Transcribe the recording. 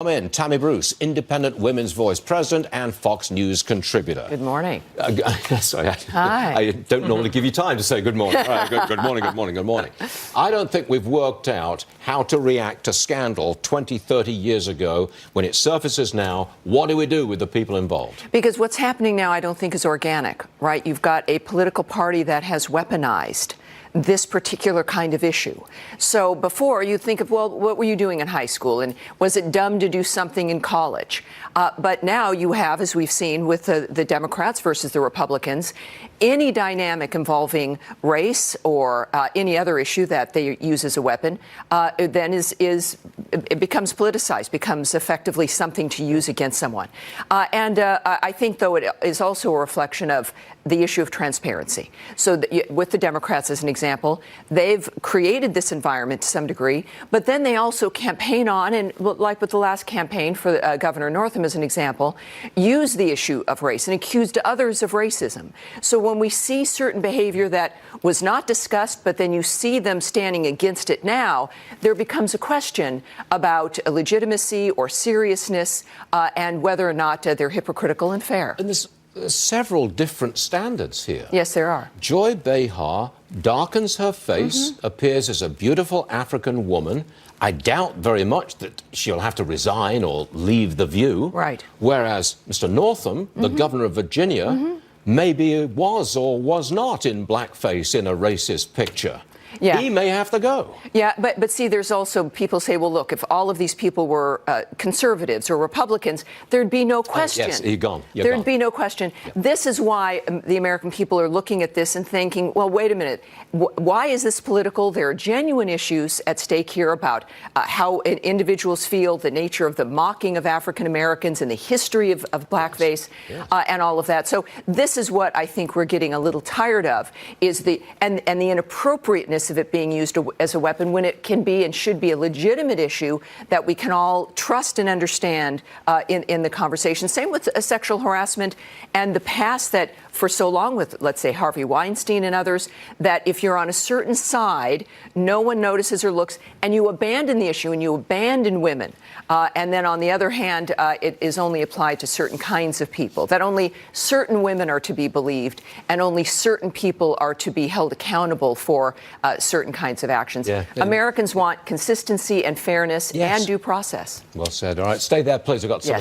Come in, Tammy Bruce, Independent Women's Voice President and Fox News contributor. Good morning. Sorry, Hi. I don't normally give you time to say good morning. All right, good morning, good morning, good morning. I don't think we've worked out how to react to scandal 20, 30 years ago. When it surfaces now, what do we do with the people involved? Because what's happening now, I don't think is organic, right? You've got a political party that has weaponized this particular kind of issue. So before, you think of, well, what were you doing in high school? And was it dumb to do something in college? But now you have, as we've seen with the Democrats versus the Republicans, any dynamic involving race or any other issue that they use as a weapon, then it becomes politicized, becomes effectively something to use against someone. I think, though, it is also a reflection of the issue of transparency. So with the Democrats, as an example, they've created this environment to some degree, but then they also campaign on, and like with the last campaign for Governor Northam as an example, use the issue of race and accused others of racism. So when we see certain behavior that was not discussed, but then you see them standing against it now, there becomes a question about legitimacy or seriousness and whether or not they're hypocritical and fair. And there's several different standards here. Yes, there are. Joy Behar darkens her face, appears as a beautiful African woman. I doubt very much that she'll have to resign or leave The View. Right. Whereas Mr. Northam, the governor of Virginia, maybe was or was not in blackface in a racist picture. Yeah. He may have to go. Yeah, but see, there's also people say, well, look, if all of these people were conservatives or Republicans, there'd be no question. Yes, you're gone. There'd be no question. Yeah. This is why the American people are looking at this and thinking, well, wait a minute. Why is this political? There are genuine issues at stake here about how individuals feel, the nature of the mocking of African Americans and the history of blackface and all of that. So this is what I think we're getting a little tired of, is the inappropriateness of it being used as a weapon when it can be and should be a legitimate issue that we can all trust and understand in the conversation. Same with sexual harassment and the past that for so long with, let's say, Harvey Weinstein and others, that if you're on a certain side, no one notices or looks, and you abandon the issue and you abandon women. And then on the other hand, it is only applied to certain kinds of people, that only certain women are to be believed and only certain people are to be held accountable for certain kinds of actions. Americans want consistency and fairness and due process. Well said. All right, stay there, please. I've got something.